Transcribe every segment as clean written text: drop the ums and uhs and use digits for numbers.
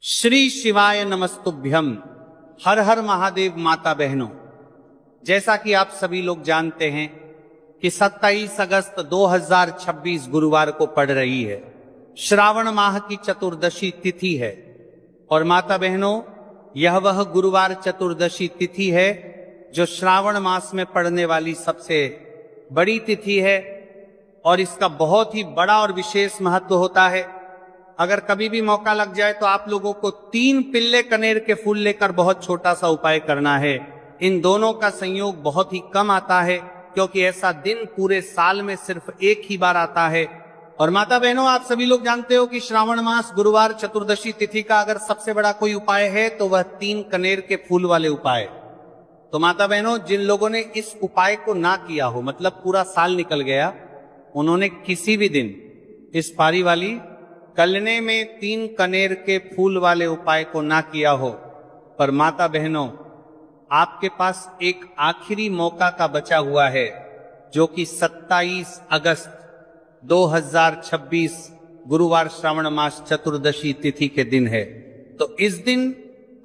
श्री शिवाय नमस्तुभ्यम। हर हर महादेव। माता बहनों, जैसा कि आप सभी लोग जानते हैं कि 27 अगस्त 2026 गुरुवार को पड़ रही है। श्रावण माह की चतुर्दशी तिथि है और माता बहनों, यह वह गुरुवार चतुर्दशी तिथि है जो श्रावण मास में पड़ने वाली सबसे बड़ी तिथि है और इसका बहुत ही बड़ा और विशेष महत्व होता है। अगर कभी भी मौका लग जाए तो आप लोगों को 3 पिल्ले कनेर के फूल लेकर बहुत छोटा सा उपाय करना है। इन दोनों का संयोग बहुत ही कम आता है क्योंकि ऐसा दिन पूरे साल में सिर्फ एक ही बार आता है। और माता बहनों, आप सभी लोग जानते हो कि श्रावण मास गुरुवार चतुर्दशी तिथि का अगर सबसे बड़ा कोई उपाय है तो वह 3 कनेर के फूल वाले उपाय। तो माता बहनों, जिन लोगों ने इस उपाय को ना किया हो, मतलब पूरा साल निकल गया, उन्होंने किसी भी दिन इस पारी वाली कलने में 3 कनेर के फूल वाले उपाय को ना किया हो, पर माता बहनों, आपके पास एक आखिरी मौका का बचा हुआ है जो कि 27 अगस्त 2026 गुरुवार श्रावण मास चतुर्दशी तिथि के दिन है। तो इस दिन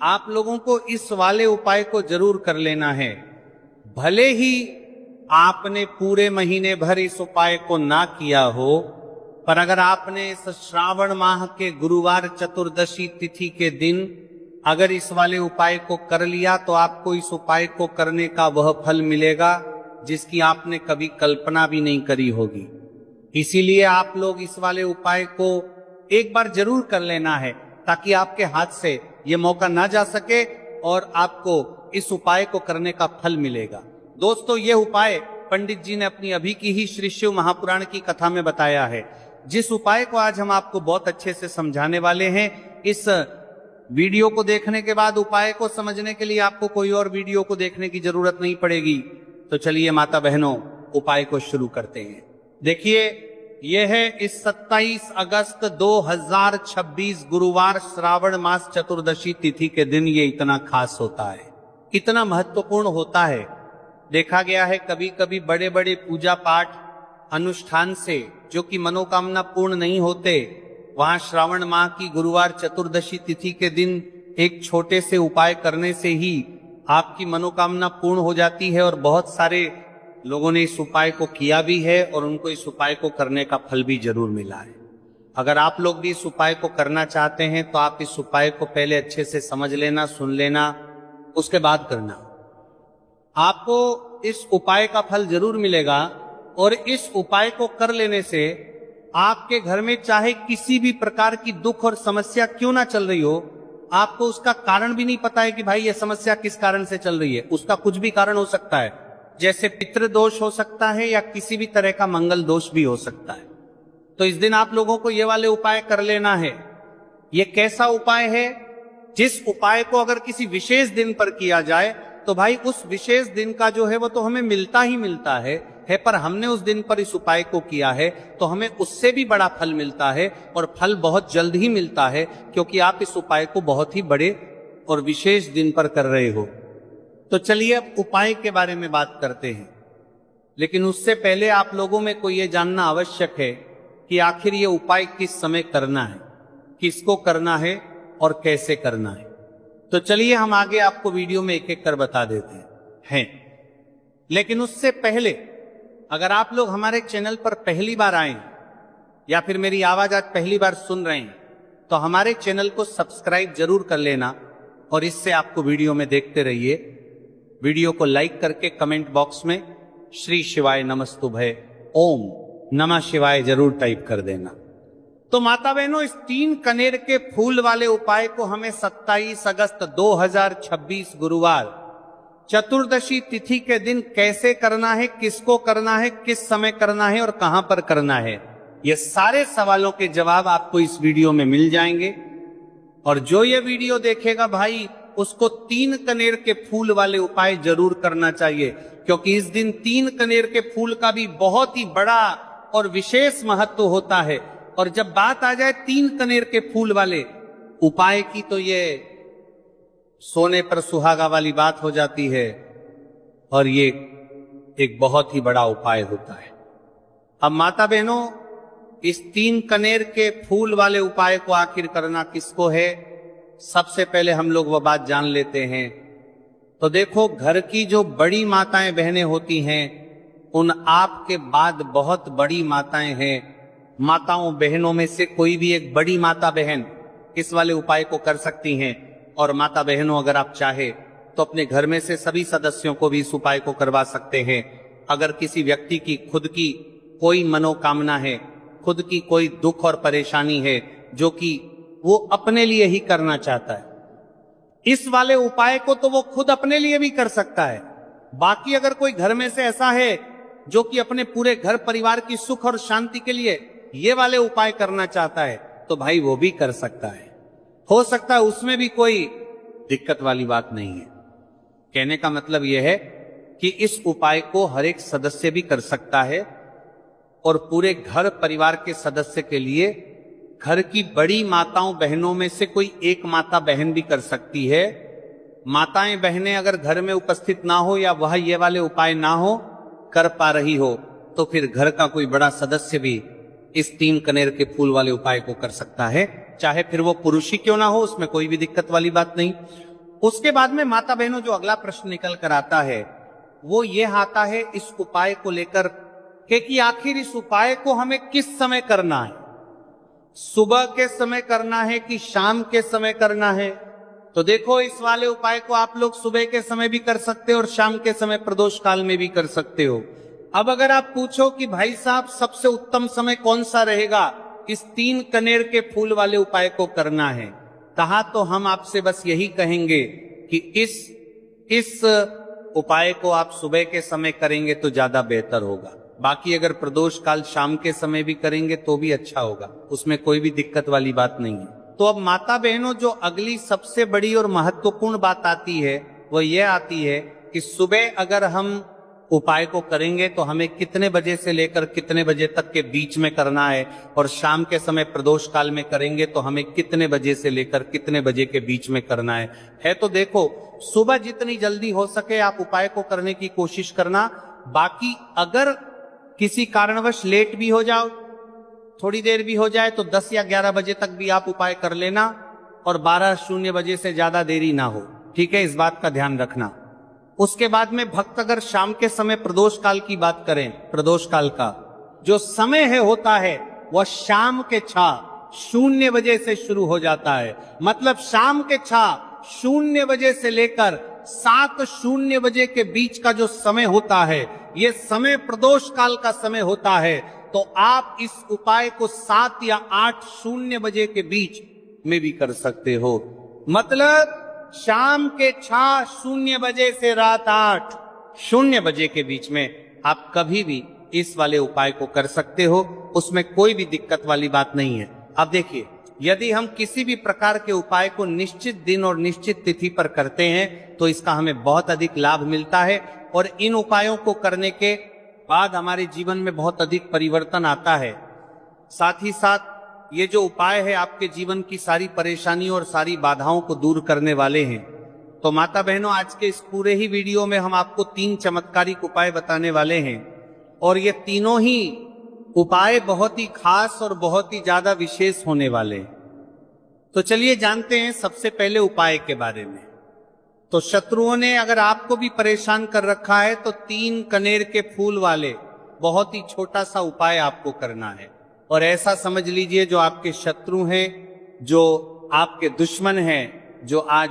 आप लोगों को इस वाले उपाय को जरूर कर लेना है। भले ही आपने पूरे महीने भर इस उपाय को ना किया हो, पर अगर आपने इस श्रावण माह के गुरुवार चतुर्दशी तिथि के दिन अगर इस वाले उपाय को कर लिया तो आपको इस उपाय को करने का वह फल मिलेगा जिसकी आपने कभी कल्पना भी नहीं करी होगी। इसीलिए आप लोग इस वाले उपाय को एक बार जरूर कर लेना है ताकि आपके हाथ से ये मौका ना जा सके और आपको इस उपाय को करने का फल मिलेगा। दोस्तों, ये उपाय पंडित जी ने अपनी अभी की ही श्री शिव महापुराण की कथा में बताया है। जिस उपाय को आज हम आपको बहुत अच्छे से समझाने वाले हैं, इस वीडियो को देखने के बाद उपाय को समझने के लिए आपको कोई और वीडियो को देखने की जरूरत नहीं पड़ेगी। तो चलिए माता बहनों, उपाय को शुरू करते हैं। देखिए, यह है इस 27 अगस्त 2026 गुरुवार श्रावण मास चतुर्दशी तिथि के दिन ये इतना खास होता है, इतना महत्वपूर्ण होता है। देखा गया है कभी कभी बड़े बड़े पूजा पाठ अनुष्ठान से जो कि मनोकामना पूर्ण नहीं होते, वहां श्रावण माह की गुरुवार चतुर्दशी तिथि के दिन एक छोटे से उपाय करने से ही आपकी मनोकामना पूर्ण हो जाती है। और बहुत सारे लोगों ने इस उपाय को किया भी है और उनको इस उपाय को करने का फल भी जरूर मिला है। अगर आप लोग भी इस उपाय को करना चाहते हैं तो आप इस उपाय को पहले अच्छे से समझ लेना, सुन लेना, उसके बाद करना। आपको इस उपाय का फल जरूर मिलेगा और इस उपाय को कर लेने से आपके घर में चाहे किसी भी प्रकार की दुख और समस्या क्यों ना चल रही हो, आपको उसका कारण भी नहीं पता है कि भाई ये समस्या किस कारण से चल रही है। उसका कुछ भी कारण हो सकता है, जैसे पितृदोष हो सकता है या किसी भी तरह का मंगल दोष भी हो सकता है। तो इस दिन आप लोगों को ये वाले उपाय कर लेना है। ये कैसा उपाय है? जिस उपाय को अगर किसी विशेष दिन पर किया जाए तो भाई उस विशेष दिन का जो है वो तो हमें मिलता ही मिलता है, पर हमने उस दिन पर इस उपाय को किया है तो हमें उससे भी बड़ा फल मिलता है और फल बहुत जल्द ही मिलता है क्योंकि आप इस उपाय को बहुत ही बड़े और विशेष दिन पर कर रहे हो। तो चलिए अब उपाय के बारे में बात करते हैं, लेकिन उससे पहले आप लोगों में को यह जानना आवश्यक है कि आखिर ये उपाय किस समय करना है, किसको करना है और कैसे करना है। तो चलिए हम आगे आपको वीडियो में एक एक कर बता देते हैं। लेकिन उससे पहले अगर आप लोग हमारे चैनल पर पहली बार आए या फिर मेरी आवाज आज पहली बार सुन रहे हैं तो हमारे चैनल को सब्सक्राइब जरूर कर लेना और इससे आपको वीडियो में देखते रहिए। वीडियो को लाइक करके कमेंट बॉक्स में श्री शिवाय नमस्तुभय ओम नमः शिवाय जरूर टाइप कर देना। तो माता बहनों, इस 3 कनेर के फूल वाले उपाय को हमें 27 अगस्त 2026 गुरुवार चतुर्दशी तिथि के दिन कैसे करना है, किसको करना है, किस समय करना है और कहां पर करना है, ये सारे सवालों के जवाब आपको इस वीडियो में मिल जाएंगे। और जो ये वीडियो देखेगा भाई, उसको 3 कनेर के फूल वाले उपाय जरूर करना चाहिए क्योंकि इस दिन 3 कनेर के फूल का भी बहुत ही बड़ा और विशेष महत्व होता है। और जब बात आ जाए 3 कनेर के फूल वाले उपाय की तो ये सोने पर सुहागा वाली बात हो जाती है और ये एक बहुत ही बड़ा उपाय होता है। अब माता बहनों, इस 3 कनेर के फूल वाले उपाय को आखिर करना किसको है? सबसे पहले हम लोग वह बात जान लेते हैं। तो देखो, घर की जो बड़ी माताएं बहनें होती हैं, उन आपके बाद बहुत बड़ी माताएं हैं। माताओं बहनों में से कोई भी एक बड़ी माता बहन इस वाले उपाय को कर सकती हैं। और माता बहनों, अगर आप चाहे तो अपने घर में से सभी सदस्यों को भी इस उपाय को करवा सकते हैं। अगर किसी व्यक्ति की खुद की कोई मनोकामना है, खुद की कोई दुख और परेशानी है जो कि वो अपने लिए ही करना चाहता है, इस वाले उपाय को तो वो खुद अपने लिए भी कर सकता है। बाकी अगर कोई घर में से ऐसा है जो कि अपने पूरे घर परिवार की सुख और शांति के लिए ये वाले उपाय करना चाहता है, तो भाई वो भी कर सकता है। हो सकता है उसमें भी कोई दिक्कत वाली बात नहीं है। कहने का मतलब यह है कि इस उपाय को हर एक सदस्य भी कर सकता है और पूरे घर परिवार के सदस्य के लिए घर की बड़ी माताओं बहनों में से कोई एक माता बहन भी कर सकती है। माताएं बहनें अगर घर में उपस्थित ना हो या वह ये वाले उपाय ना हो कर पा रही हो, तो फिर घर का कोई बड़ा सदस्य भी इस 3 कनेर के फूल वाले उपाय को कर सकता है, चाहे फिर वो पुरुष ही क्यों ना हो, उसमें कोई भी दिक्कत वाली बात नहीं। उसके बाद में माता बहनों, जो अगला प्रश्न निकल कर आता है वो ये आता है इस उपाय को लेकर कि आखिर इस उपाय को हमें किस समय करना है, सुबह के समय करना है कि शाम के समय करना है। तो देखो, इस वाले उपाय को आप लोग सुबह के समय भी कर सकते हो और शाम के समय प्रदोष काल में भी कर सकते हो। अब अगर आप पूछो कि भाई साहब सबसे उत्तम समय कौन सा रहेगा इस 3 कनेर के फूल वाले उपाय को करना है, कहा तो हम आपसे बस यही कहेंगे कि इस उपाय को आप सुबह के समय करेंगे तो ज्यादा बेहतर होगा। बाकी अगर प्रदोष काल शाम के समय भी करेंगे तो भी अच्छा होगा, उसमें कोई भी दिक्कत वाली बात नहीं है। तो अब माता बहनों, जो अगली सबसे बड़ी और महत्वपूर्ण बात आती है वो ये आती है कि सुबह अगर हम उपाय को करेंगे तो हमें कितने बजे से लेकर कितने बजे तक के बीच में करना है, और शाम के समय प्रदोष काल में करेंगे तो हमें कितने बजे से लेकर कितने बजे के बीच में करना है। तो देखो, सुबह जितनी जल्दी हो सके आप उपाय को करने की कोशिश करना। बाकी अगर किसी कारणवश लेट भी हो जाओ, थोड़ी देर भी हो जाए, तो 10 या 11 बजे तक भी आप उपाय कर लेना, और 12:00 बजे से ज्यादा देरी ना हो, ठीक है, इस बात का ध्यान रखना। उसके बाद में भक्त अगर शाम के समय प्रदोष काल की बात करें, प्रदोष काल का जो समय है होता है वह शाम के 6:00 बजे से शुरू हो जाता है। मतलब शाम के 6:00 बजे से लेकर 7:00 बजे के बीच का जो समय होता है, ये समय प्रदोष काल का समय होता है। तो आप इस उपाय को 7 या 8:00 बजे के बीच में भी कर सकते हो। मतलब शाम के 6:00 बजे से रात 8:00 बजे के बीच में आप कभी भी इस वाले उपाय को कर सकते हो, उसमें कोई भी दिक्कत वाली बात नहीं है। अब देखिए, यदि हम किसी भी प्रकार के उपाय को निश्चित दिन और निश्चित तिथि पर करते हैं तो इसका हमें बहुत अधिक लाभ मिलता है, और इन उपायों को करने के बाद हमारे जीवन में बहुत अधिक परिवर्तन आता है। साथ ही साथ ये जो उपाय है आपके जीवन की सारी परेशानियों और सारी बाधाओं को दूर करने वाले हैं। तो माता बहनों, आज के इस पूरे ही वीडियो में हम आपको 3 चमत्कारिक उपाय बताने वाले हैं, और ये तीनों ही उपाय बहुत ही खास और बहुत ही ज्यादा विशेष होने वाले हैं। तो चलिए जानते हैं सबसे पहले उपाय के बारे में। तो शत्रुओं ने अगर आपको भी परेशान कर रखा है तो 3 कनेर के फूल वाले बहुत ही छोटा सा उपाय आपको करना है। और ऐसा समझ लीजिए, जो आपके शत्रु हैं, जो आपके दुश्मन हैं, जो आज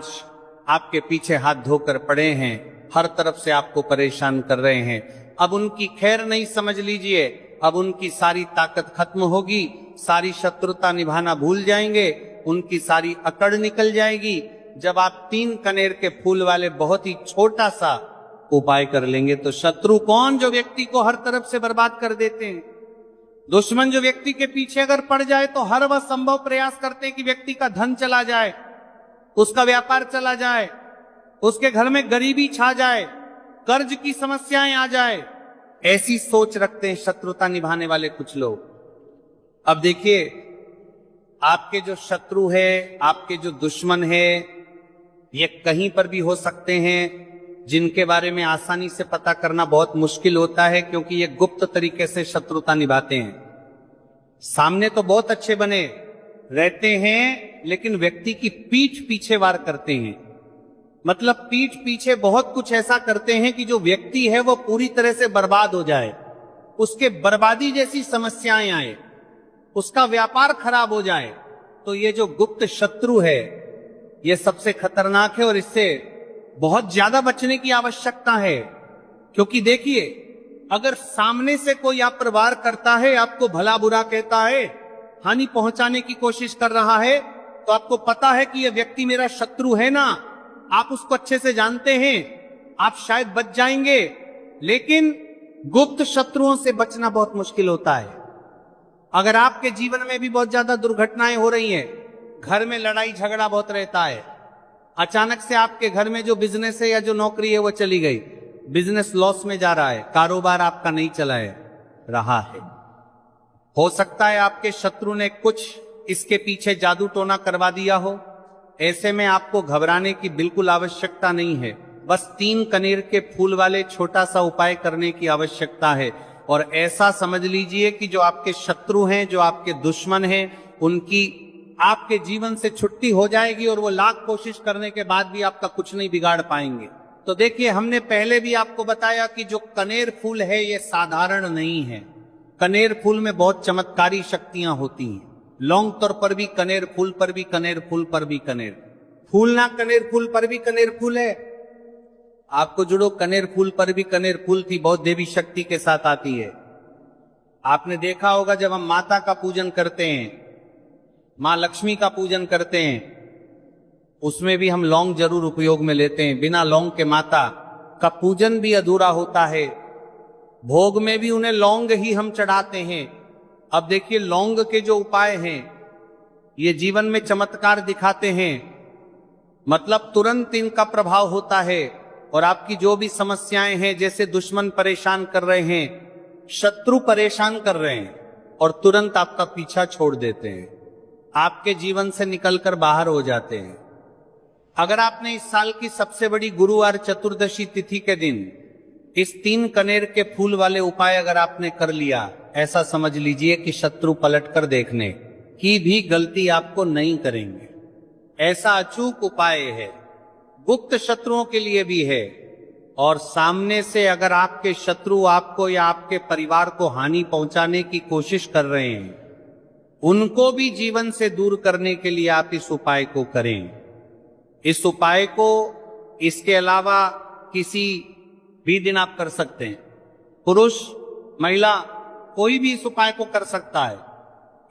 आपके पीछे हाथ धोकर पड़े हैं, हर तरफ से आपको परेशान कर रहे हैं, अब उनकी खैर नहीं समझ लीजिए, अब उनकी सारी ताकत खत्म होगी, सारी शत्रुता निभाना भूल जाएंगे, उनकी सारी अकड़ निकल जाएगी जब आप 3 कनेर के फूल वाले बहुत ही छोटा सा उपाय कर लेंगे। तो शत्रु कौन? जो व्यक्ति को हर तरफ से बर्बाद कर देते हैं। दुश्मन जो व्यक्ति के पीछे अगर पड़ जाए तो हर वह संभव प्रयास करते हैं कि व्यक्ति का धन चला जाए, उसका व्यापार चला जाए, उसके घर में गरीबी छा जाए, कर्ज की समस्याएं आ जाए, ऐसी सोच रखते हैं शत्रुता निभाने वाले कुछ लोग। अब देखिए, आपके जो शत्रु है, आपके जो दुश्मन है, ये कहीं पर भी हो सकते हैं, जिनके बारे में आसानी से पता करना बहुत मुश्किल होता है, क्योंकि ये गुप्त तरीके से शत्रुता निभाते हैं। सामने तो बहुत अच्छे बने, रहते हैं, लेकिन व्यक्ति की पीठ पीछे वार करते हैं। मतलब पीठ पीछे बहुत कुछ ऐसा करते हैं कि जो व्यक्ति है वो पूरी तरह से बर्बाद हो जाए, उसके बर्बादी जैसी समस्याएं आए, उसका व्यापार खराब हो जाए। तो ये जो गुप्त शत्रु है ये सबसे खतरनाक है और इससे बहुत ज्यादा बचने की आवश्यकता है। क्योंकि देखिए, अगर सामने से कोई आप पर वार करता है, आपको भला बुरा कहता है, हानि पहुंचाने की कोशिश कर रहा है, तो आपको पता है कि यह व्यक्ति मेरा शत्रु है ना, आप उसको अच्छे से जानते हैं, आप शायद बच जाएंगे। लेकिन गुप्त शत्रुओं से बचना बहुत मुश्किल होता है। अगर आपके जीवन में भी बहुत ज्यादा दुर्घटनाएं हो रही हैं, घर में लड़ाई झगड़ा बहुत रहता है, अचानक से आपके घर में जो बिजनेस है या जो नौकरी है वो चली गई, बिजनेस लॉस में जा रहा है, कारोबार आपका नहीं चला है रहा है, हो सकता है आपके शत्रु ने कुछ इसके पीछे जादू टोना करवा दिया हो। ऐसे में आपको घबराने की बिल्कुल आवश्यकता नहीं है, बस 3 कनेर के फूल वाले छोटा सा उपाय करने की आवश्यकता है। और ऐसा समझ लीजिए कि जो आपके शत्रु हैं, जो आपके दुश्मन हैं, उनकी आपके जीवन से छुट्टी हो जाएगी और वो लाख कोशिश करने के बाद भी आपका कुछ नहीं बिगाड़ पाएंगे। तो देखिए, हमने पहले भी आपको बताया कि जो कनेर फूल है ये साधारण नहीं है। कनेर फूल में बहुत चमत्कारी शक्तियां होती हैं। लौंग तौर पर भी कनेर फूल पर भी कनेर फूल पर भी कनेर फूल ना कनेर फूल पर भी कनेर फूल है। आपको जुड़ो, कनेर फूल पर भी कनेर फूल थी, बहुत देवी शक्ति के साथ आती है। आपने देखा होगा जब हम माता का पूजन करते हैं, मां लक्ष्मी का पूजन करते हैं, उसमें भी हम लौंग जरूर उपयोग में लेते हैं। बिना लौंग के माता का पूजन भी अधूरा होता है। भोग में भी उन्हें लौंग ही हम चढ़ाते हैं। अब देखिए, लौंग के जो उपाय हैं ये जीवन में चमत्कार दिखाते हैं। मतलब तुरंत इनका प्रभाव होता है और आपकी जो भी समस्याएं हैं, जैसे दुश्मन परेशान कर रहे हैं, शत्रु परेशान कर रहे हैं, और तुरंत आपका पीछा छोड़ देते हैं, आपके जीवन से निकलकर बाहर हो जाते हैं। अगर आपने इस साल की सबसे बड़ी गुरुवार चतुर्दशी तिथि के दिन इस 3 कनेर के फूल वाले उपाय अगर आपने कर लिया, ऐसा समझ लीजिए कि शत्रु पलटकर देखने की भी गलती आपको नहीं करेंगे। ऐसा अचूक उपाय है, गुप्त शत्रुओं के लिए भी है। और सामने से अगर आपके शत्रु आपको या आपके परिवार को हानि पहुंचाने की कोशिश कर रहे हैं, उनको भी जीवन से दूर करने के लिए आप इस उपाय को करें। इस उपाय को इसके अलावा किसी भी दिन आप कर सकते हैं। पुरुष महिला कोई भी इस उपाय को कर सकता है।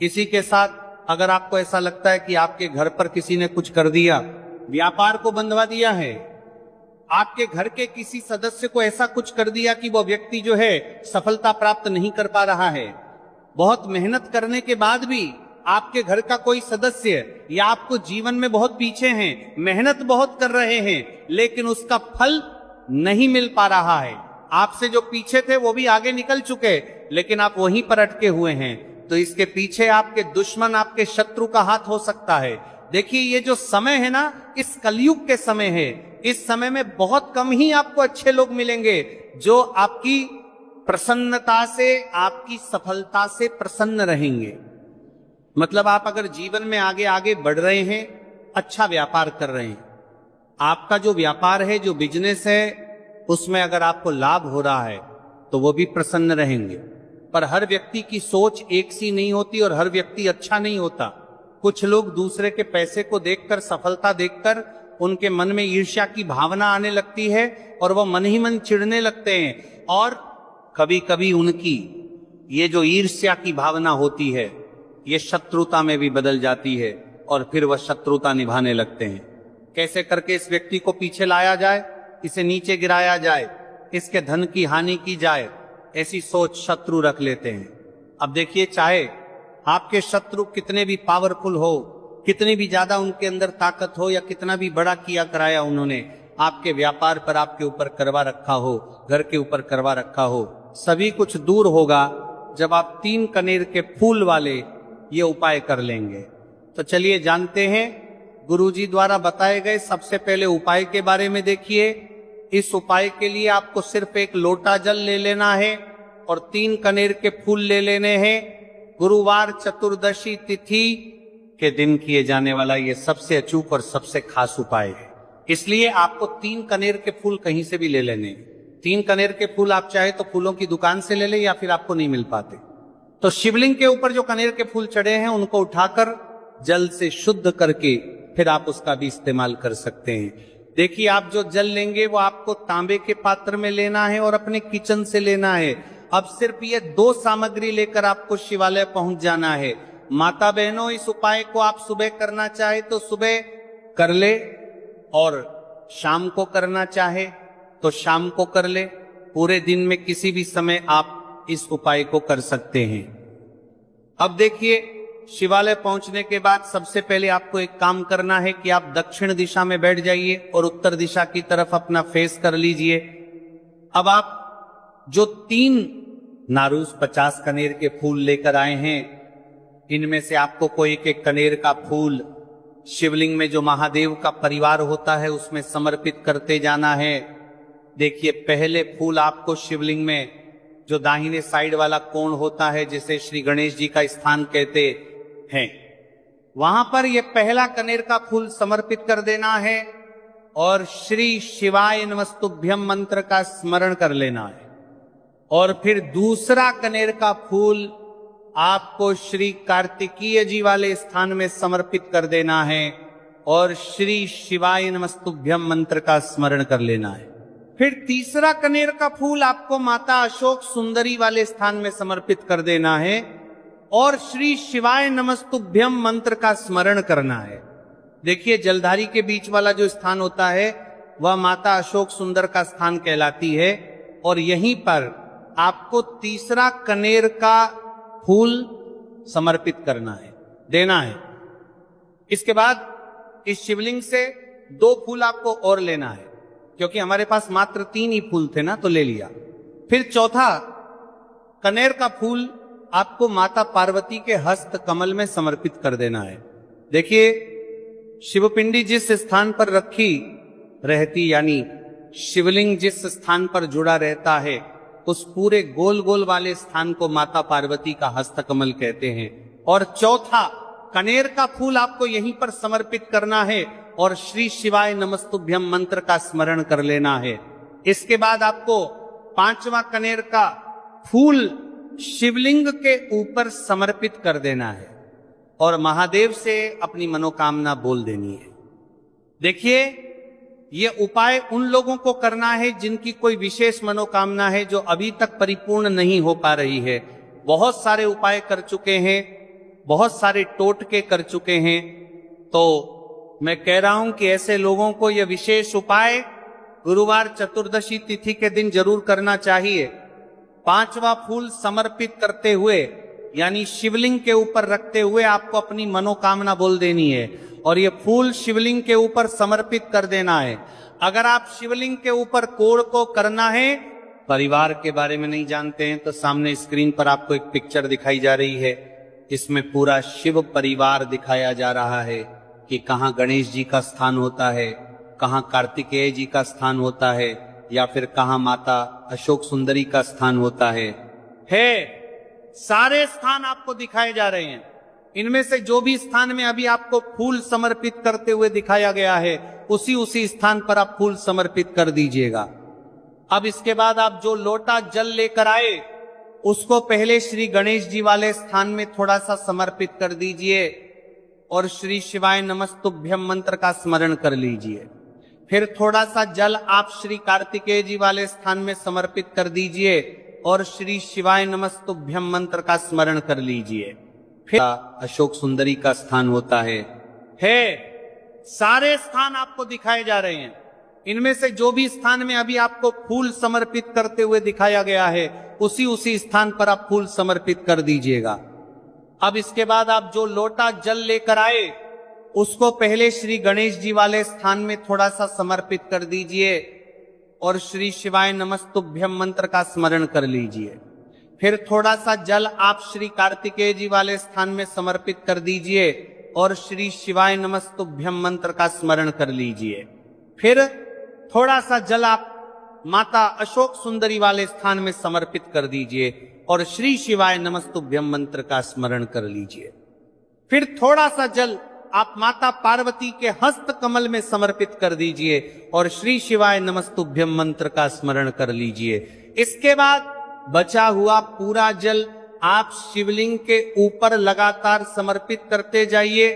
किसी के साथ अगर आपको ऐसा लगता है कि आपके घर पर किसी ने कुछ कर दिया, व्यापार को बंधवा दिया है, आपके घर के किसी सदस्य को ऐसा कुछ कर दिया कि वो व्यक्ति जो है सफलता प्राप्त नहीं कर पा रहा है, बहुत मेहनत करने के बाद भी आपके घर का कोई सदस्य या आपको जीवन में बहुत पीछे हैं, मेहनत बहुत कर रहे हैं, लेकिन उसका फल नहीं मिल पा रहा है। आपसे जो पीछे थे वो भी आगे निकल चुके, लेकिन आप वहीं पर अटके हुए हैं। तो इसके पीछे आपके दुश्मन, आपके शत्रु का हाथ हो सकता है। देखिए, ये जो समय है ना, इस कलयुग के समय है। इस समय में बहुत कम ही आपको अच्छे लोग मिलेंगे जो आपकी प्रसन्नता से, आपकी सफलता से प्रसन्न रहेंगे। मतलब आप अगर जीवन में आगे आगे बढ़ रहे हैं, अच्छा व्यापार कर रहे हैं, आपका जो व्यापार है, जो बिजनेस है, उसमें अगर आपको लाभ हो रहा है तो वो भी प्रसन्न रहेंगे। पर हर व्यक्ति की सोच एक सी नहीं होती और हर व्यक्ति अच्छा नहीं होता। कुछ लोग दूसरे के पैसे को देखकर, सफलता देखकर उनके मन में ईर्ष्या की भावना आने लगती है और वो मन ही मन चिढ़ने लगते हैं। और कभी कभी उनकी ये जो ईर्ष्या की भावना होती है ये शत्रुता में भी बदल जाती है और फिर वह शत्रुता निभाने लगते हैं। कैसे करके इस व्यक्ति को पीछे लाया जाए, इसे नीचे गिराया जाए, इसके धन की हानि की जाए, ऐसी सोच शत्रु रख लेते हैं। अब देखिए, चाहे आपके शत्रु कितने भी पावरफुल हो, कितनी भी ज्यादा उनके अंदर ताकत हो, या कितना भी बड़ा किया कराया उन्होंने आपके व्यापार पर, आपके ऊपर करवा रखा हो, घर के ऊपर करवा रखा हो, सभी कुछ दूर होगा जब आप 3 कनेर के फूल वाले ये उपाय कर लेंगे। तो चलिए जानते हैं गुरुजी द्वारा बताए गए सबसे पहले उपाय के बारे में। देखिए, इस उपाय के लिए आपको सिर्फ 1 लोटा जल ले लेना है और 3 कनेर के फूल ले लेने हैं। गुरुवार चतुर्दशी तिथि के दिन किए जाने वाला ये सबसे अचूक और सबसे खास उपाय है। इसलिए आपको 3 कनेर के फूल कहीं से भी ले लेने। 3 कनेर के फूल आप चाहे तो फूलों की दुकान से ले ले, या फिर आपको नहीं मिल पाते तो शिवलिंग के ऊपर जो कनेर के फूल चढ़े हैं उनको उठाकर जल से शुद्ध करके फिर आप उसका भी इस्तेमाल कर सकते हैं। देखिए, आप जो जल लेंगे वो आपको तांबे के पात्र में लेना है और अपने किचन से लेना है। अब सिर्फ ये 2 सामग्री लेकर आपको शिवालय पहुंच जाना है। माता बहनों, इस उपाय को आप सुबह करना चाहे तो सुबह कर ले, और शाम को करना चाहे तो शाम को कर ले। पूरे दिन में किसी भी समय आप इस उपाय को कर सकते हैं। अब देखिए, शिवालय पहुंचने के बाद सबसे पहले आपको एक काम करना है कि आप दक्षिण दिशा में बैठ जाइए और उत्तर दिशा की तरफ अपना फेस कर लीजिए। अब आप जो 3 नारूस 50 कनेर के फूल लेकर आए हैं, इनमें से आपको कोई एक कनेर का फूल शिवलिंग में जो महादेव का परिवार होता है उसमें समर्पित करते जाना है। देखिए, पहले फूल आपको शिवलिंग में जो दाहिने साइड वाला कोण होता है, जिसे श्री गणेश जी का स्थान कहते हैं, वहां पर यह पहला कनेर का फूल समर्पित कर देना है और श्री शिवाय नमस्तुभ्यम मंत्र का स्मरण कर लेना है। और फिर दूसरा कनेर का फूल आपको श्री कार्तिकीय जी वाले स्थान में समर्पित कर देना है और श्री शिवाय नमस्तुभ्यम मंत्र का स्मरण कर लेना है। फिर तीसरा कनेर का फूल आपको माता अशोक सुंदरी वाले स्थान में समर्पित कर देना है और श्री शिवाय नमस्तुभ्यम मंत्र का स्मरण करना है। देखिए, जलधारी के बीच वाला जो स्थान होता है वह माता अशोक सुंदर का स्थान कहलाती है, और यहीं पर आपको तीसरा कनेर का फूल समर्पित करना है, देना है। इसके बाद इस शिवलिंग से 2 फूल आपको और लेना है, क्योंकि हमारे पास मात्र 3 ही फूल थे ना, तो ले लिया। फिर चौथा कनेर का फूल आपको माता पार्वती के हस्त कमल में समर्पित कर देना है। देखिए, शिवपिंडी जिस स्थान पर रखी रहती, यानी शिवलिंग जिस स्थान पर जुड़ा रहता है, उस पूरे गोल गोल वाले स्थान को माता पार्वती का हस्तकमल कहते हैं। और चौथा कनेर का फूल आपको यहीं पर समर्पित करना है और श्री शिवाय नमस्तुभ्यम मंत्र का स्मरण कर लेना है। इसके बाद आपको 5वां कनेर का फूल शिवलिंग के ऊपर समर्पित कर देना है और महादेव से अपनी मनोकामना बोल देनी है। देखिए, ये उपाय उन लोगों को करना है जिनकी कोई विशेष मनोकामना है जो अभी तक परिपूर्ण नहीं हो पा रही है। बहुत सारे उपाय कर चुके हैं, बहुत सारे टोटके कर चुके हैं, तो मैं कह रहा हूं कि ऐसे लोगों को यह विशेष उपाय गुरुवार चतुर्दशी तिथि के दिन जरूर करना चाहिए। 5वां फूल समर्पित करते हुए, यानी शिवलिंग के ऊपर रखते हुए आपको अपनी मनोकामना बोल देनी है और ये फूल शिवलिंग के ऊपर समर्पित कर देना है। अगर आप शिवलिंग के ऊपर कोढ़ को करना है, परिवार के बारे में नहीं जानते हैं, तो सामने स्क्रीन पर आपको एक पिक्चर दिखाई जा रही है। इसमें पूरा शिव परिवार दिखाया जा रहा है कि कहाँ गणेश जी का स्थान होता है, कहाँ कार्तिकेय जी का स्थान होता है, या फिर कहाँ माता अशोक सुंदरी का स्थान होता है। सारे स्थान आपको दिखाए जा रहे हैं। इनमें से जो भी स्थान में अभी आपको फूल समर्पित करते हुए दिखाया गया है, उसी स्थान पर आप फूल समर्पित कर दीजिएगा। अब इसके बाद आप जो लोटा जल लेकर आए, उसको पहले श्री गणेश जी वाले स्थान में थोड़ा सा समर्पित कर दीजिए और श्री शिवाय नमस्तुभ्यम मंत्र का स्मरण कर लीजिए। फिर थोड़ा सा जल आप श्री कार्तिकेय जी वाले स्थान में समर्पित कर दीजिए और श्री शिवाय नमस्तुभ्यम मंत्र का स्मरण कर लीजिए। फिर अशोक सुंदरी का स्थान होता है। सारे स्थान आपको दिखाए जा रहे हैं। इनमें से जो भी स्थान में अभी आपको फूल समर्पित करते हुए दिखाया गया है, उसी स्थान पर आप फूल समर्पित कर दीजिएगा। अब इसके बाद आप जो लोटा जल लेकर आए, उसको पहले श्री गणेश जी वाले स्थान में थोड़ा सा समर्पित कर दीजिए और श्री शिवाय नमस्तुभ्यम मंत्र का स्मरण कर लीजिए। फिर थोड़ा सा जल आप श्री कार्तिकेय जी वाले स्थान में समर्पित कर दीजिए और श्री शिवाय नमस्तुभ्यम मंत्र का स्मरण कर लीजिए। फिर थोड़ा सा जल आप माता अशोक सुंदरी वाले स्थान में समर्पित कर दीजिए और श्री शिवाय नमस्तुभ्यम मंत्र का स्मरण कर लीजिए। फिर थोड़ा सा जल आप माता पार्वती के हस्त कमल में समर्पित कर दीजिए और श्री शिवाय नमस्तुभ्यम मंत्र का स्मरण कर लीजिए। इसके बाद बचा हुआ पूरा जल आप शिवलिंग के ऊपर लगातार समर्पित करते जाइए